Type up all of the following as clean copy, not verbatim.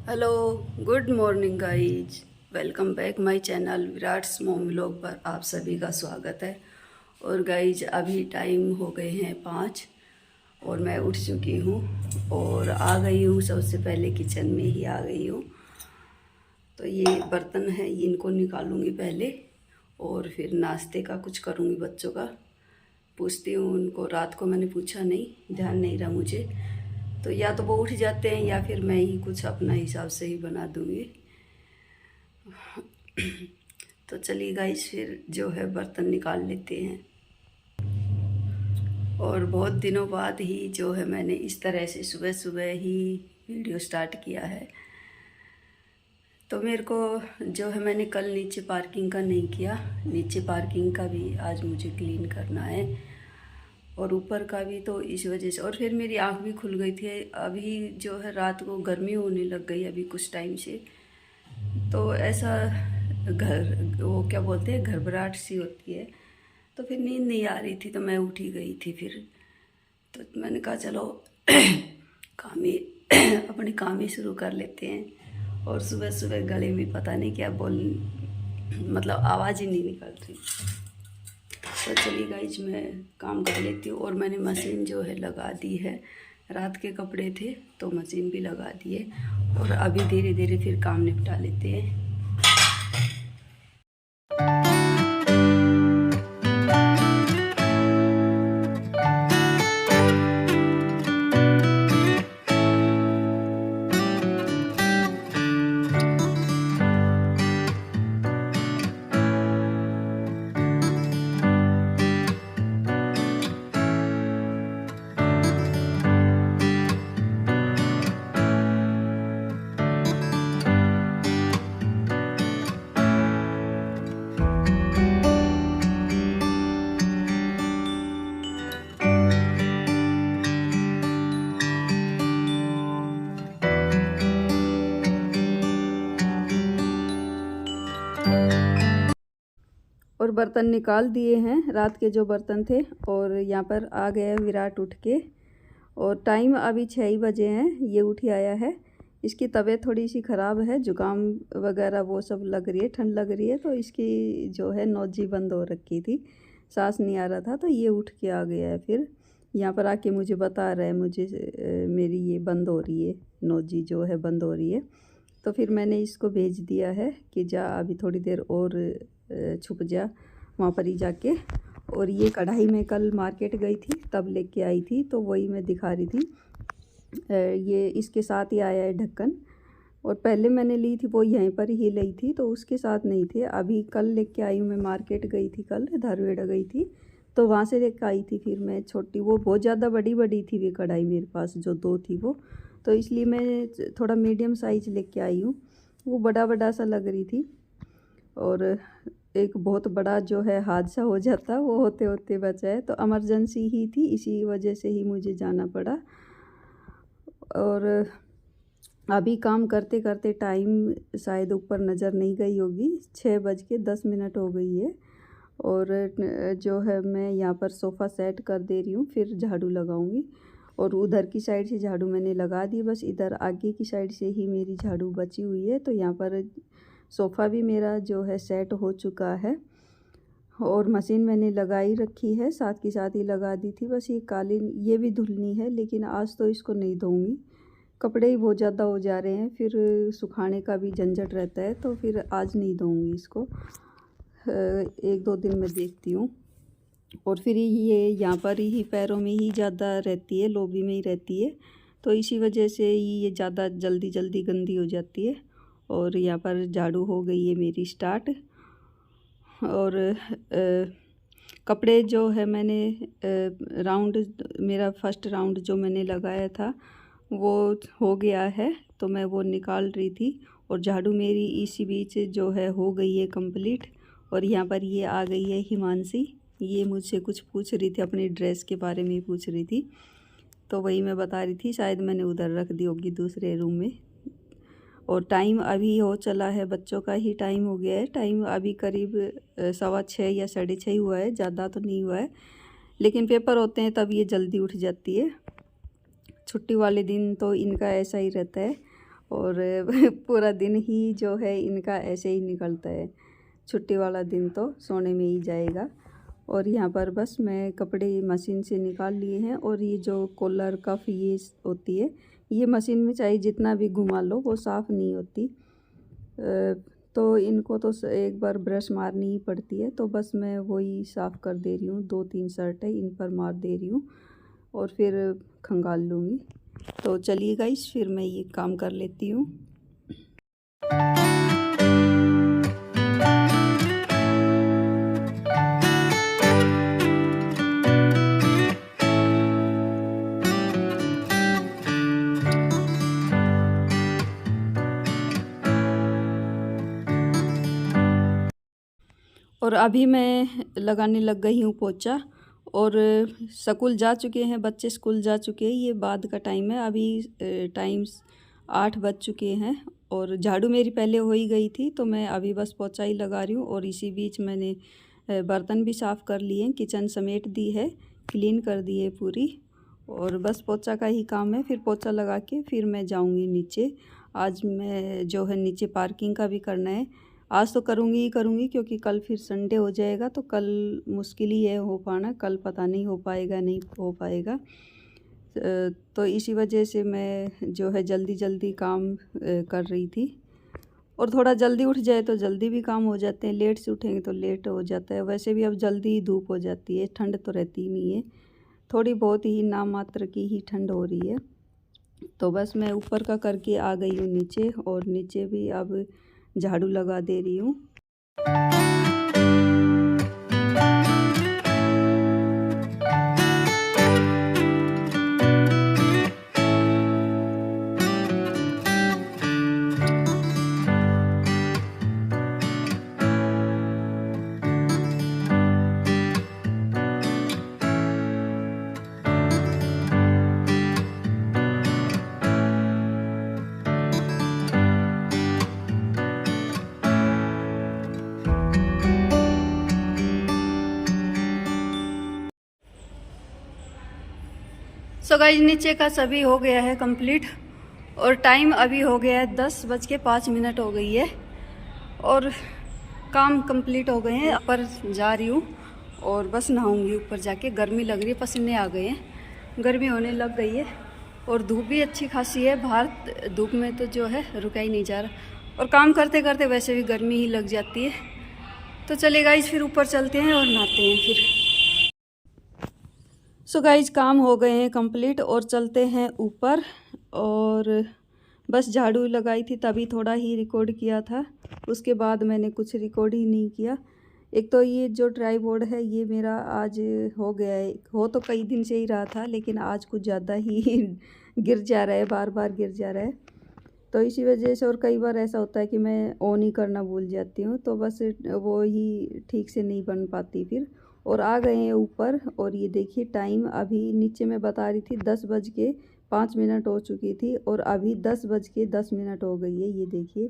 Hello, good morning guys. Welcome back my channel Virat's मोम vlog पर आप सभी का स्वागत है। और गाइज अभी टाइम हो गए हैं 5 और मैं उठ चुकी हूँ और आ गई हूँ। सबसे पहले किचन में ही आ गई हूँ। तो ये बर्तन है, इनको निकालूंगी पहले और फिर नाश्ते का कुछ करूँगी। बच्चों का पूछती हूँ उनको, रात को मैंने पूछा नहीं, ध्यान नहीं रहा मुझे। तो या तो वो उठ जाते हैं या फिर मैं ही कुछ अपना हिसाब से ही बना दूँगी। तो चलिए गाइस, फिर जो है बर्तन निकाल लेते हैं। और बहुत दिनों बाद ही जो है मैंने इस तरह से सुबह सुबह ही वीडियो स्टार्ट किया है। तो मेरे को जो है, मैंने कल नीचे पार्किंग का नहीं किया, नीचे पार्किंग का भी आज मुझे क्लीन करना है और ऊपर का भी। तो इस वजह से, और फिर मेरी आँख भी खुल गई थी। अभी जो है रात को गर्मी होने लग गई अभी कुछ टाइम से। तो ऐसा वो क्या बोलते हैं, घबराहट सी होती है। तो फिर नींद नहीं आ रही थी तो मैं उठ ही गई थी फिर। तो मैंने कहा चलो काम ही अपने काम ही शुरू कर लेते हैं। और सुबह सुबह गले में पता नहीं क्या मतलब आवाज़ ही नहीं निकल रही। तो चलिए गाइज, मैं काम कर लेती हूँ। और मैंने मशीन जो है लगा दी है, रात के कपड़े थे तो मशीन भी लगा दिए। और अभी धीरे धीरे फिर काम निपटा लेते हैं। और बर्तन निकाल दिए हैं, रात के जो बर्तन थे। और यहाँ पर आ गया विराट उठ के। और टाइम अभी 6 ही बजे हैं, ये उठ ही आया है। इसकी तबीयत थोड़ी सी ख़राब है, जुकाम वगैरह वो सब लग रही है, ठंड लग रही है। तो इसकी जो है नोजी बंद हो रखी थी, सांस नहीं आ रहा था। तो ये उठ के आ गया है। फिर यहाँ पर आके मुझे बता रहा है, मुझे मेरी ये बंद हो रही है, नोजी जो है बंद हो रही है। तो फिर मैंने इसको भेज दिया है कि जा अभी थोड़ी देर और छुप जा वहाँ पर ही जाके। और ये कढ़ाई मैं कल मार्केट गई थी तब लेके आई थी, तो वही मैं दिखा रही थी। ये इसके साथ ही आया है ढक्कन। और पहले मैंने ली थी वो यहीं पर ही ली थी, तो उसके साथ नहीं थे। अभी कल लेके आई हूँ, मैं मार्केट गई थी कल, धारवेड़ा गई थी तो वहाँ से लेकर आई थी। फिर मैं छोटी, वो बहुत ज़्यादा बड़ी बड़ी थी वे कढ़ाई मेरे पास जो 2 थी वो, तो इसलिए मैं थोड़ा मीडियम साइज़ लेके आई हूँ। वो बड़ा बड़ा सा लग रही थी। और एक बहुत बड़ा जो है हादसा हो जाता, वो होते होते बचा है। तो इमरजेंसी ही थी, इसी वजह से ही मुझे जाना पड़ा। और अभी काम करते करते टाइम शायद ऊपर नज़र नहीं गई होगी, 6:10 हो गई है। और जो है मैं यहाँ पर सोफ़ा सेट कर दे रही हूँ, फिर झाड़ू लगाऊंगी। और उधर की साइड से झाड़ू मैंने लगा दी, बस इधर आगे की साइड से ही मेरी झाड़ू बची हुई है। तो यहाँ पर सोफ़ा भी मेरा जो है सेट हो चुका है। और मशीन मैंने लगाई रखी है, साथ की साथ ही लगा दी थी। बस ये कालीन ये भी धुलनी है, लेकिन आज तो इसको नहीं धोऊंगी, कपड़े ही बहुत ज़्यादा हो जा रहे हैं, फिर सुखाने का भी झंझट रहता है। तो फिर आज नहीं धोऊंगी इसको, 1-2 दिन में देखती हूँ। और फिर ये यहाँ पर ही पैरों में ही ज़्यादा रहती है, लोबी में ही रहती है, तो इसी वजह से ही ये ज़्यादा जल्दी जल्दी गंदी हो जाती है। और यहाँ पर झाड़ू हो गई है मेरी स्टार्ट। और कपड़े जो है मैंने राउंड, मेरा फर्स्ट राउंड जो मैंने लगाया था वो हो गया है, तो मैं वो निकाल रही थी। और झाड़ू मेरी इसी बीच जो है हो गई है कंप्लीट। और यहाँ पर ये आ गई है हिमांशी, ये मुझसे कुछ पूछ रही थी, अपनी ड्रेस के बारे में पूछ रही थी। तो वही मैं बता रही थी, शायद मैंने उधर रख दी होगी दूसरे रूम में। और टाइम अभी हो चला है, बच्चों का ही टाइम हो गया है। टाइम अभी करीब 6:15 या 6:30 हुआ है, ज़्यादा तो नहीं हुआ है। लेकिन पेपर होते हैं तब ये जल्दी उठ जाती है, छुट्टी वाले दिन तो इनका ऐसा ही रहता है। और पूरा दिन ही जो है इनका ऐसे ही निकलता है। छुट्टी वाला दिन तो सोने में ही जाएगा। और यहाँ पर बस मैं कपड़े मशीन से निकाल लिए हैं। और ये जो कॉलर कफ ये होती है, ये मशीन में चाहे जितना भी घुमा लो वो साफ़ नहीं होती। तो इनको तो एक बार ब्रश मारनी ही पड़ती है। तो बस मैं वही साफ़ कर दे रही हूँ। 2-3 शर्ट है, इन पर मार दे रही हूँ और फिर खंगाल लूँगी। तो चलिए गाइस, फिर मैं ये काम कर लेती हूँ। और अभी मैं लगाने लग गई हूँ पोछा। और स्कूल जा चुके हैं बच्चे, स्कूल जा चुके हैं। ये बाद का टाइम है, अभी टाइम 8 बज चुके हैं। और झाड़ू मेरी पहले हो ही गई थी, तो मैं अभी बस पोछा ही लगा रही हूँ। और इसी बीच मैंने बर्तन भी साफ़ कर लिए, किचन समेट दी है, क्लीन कर दी है पूरी। और बस पोछा का ही काम है। फिर पोछा लगा के फिर मैं जाऊँगी नीचे। आज मैं जो है नीचे पार्किंग का भी करना है। आज तो करूँगी ही करूँगी, क्योंकि कल फिर संडे हो जाएगा, तो कल मुश्किल ही है हो पाना। कल पता नहीं हो पाएगा नहीं हो पाएगा। तो इसी वजह से मैं जो है जल्दी जल्दी काम कर रही थी। और थोड़ा जल्दी उठ जाए तो जल्दी भी काम हो जाते हैं, लेट से उठेंगे तो लेट हो जाता है। वैसे भी अब जल्दी ही धूप हो जाती है, ठंड तो रहती ही नहीं है, थोड़ी बहुत ही नाम मात्र की ही ठंड हो रही है। तो बस मैं ऊपर का करके आ गई हूँ नीचे। और नीचे भी अब झाड़ू लगा दे रही हूँ। सो गाइस, नीचे का सभी हो गया है कंप्लीट। और टाइम अभी हो गया है 10:05 हो गई है। और काम कंप्लीट हो गए हैं। ऊपर जा रही हूँ और बस नहाऊंगी ऊपर जाके। गर्मी लग रही है, पसीने आ गए हैं, गर्मी होने लग गई है। और धूप भी अच्छी खासी है बाहर, धूप में तो जो है रुका ही नहीं जा रहा। और काम करते करते वैसे भी गर्मी ही लग जाती है। तो चलिए गाइस, फिर ऊपर चलते हैं और नहाते हैं फिर। सो गाइज, काम हो गए हैं कंप्लीट और चलते हैं ऊपर। और बस झाड़ू लगाई थी तभी थोड़ा ही रिकॉर्ड किया था, उसके बाद मैंने कुछ रिकॉर्ड ही नहीं किया। एक तो ये जो ट्राइपॉड है ये मेरा आज हो गया है, हो तो कई दिन से ही रहा था, लेकिन आज कुछ ज़्यादा ही गिर जा रहा है, बार बार गिर जा रहा है। तो इसी वजह से, और कई बार ऐसा होता है कि मैं ऑन ही करना भूल जाती हूँ, तो बस वो ही ठीक से नहीं बन पाती फिर। और आ गए हैं ऊपर। और ये देखिए टाइम अभी नीचे मैं बता रही थी 10:05 हो चुकी थी, और अभी 10:10 हो गई है। ये देखिए,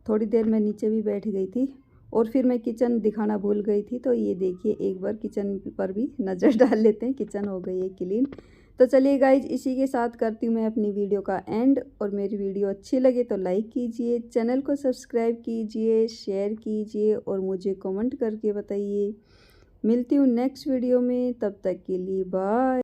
थोड़ी देर मैं नीचे भी बैठ गई थी। और फिर मैं किचन दिखाना भूल गई थी, तो ये देखिए एक बार किचन पर भी नज़र डाल लेते हैं। किचन हो गई है क्लीन। तो चलिए गाइज, इसी के साथ करती हूँ मैं अपनी वीडियो का एंड। और मेरी वीडियो अच्छी लगे तो लाइक कीजिए, चैनल को सब्सक्राइब कीजिए, शेयर कीजिए और मुझे कमेंट करके बताइए। मिलती हूँ नेक्स्ट वीडियो में, तब तक के लिए बाय।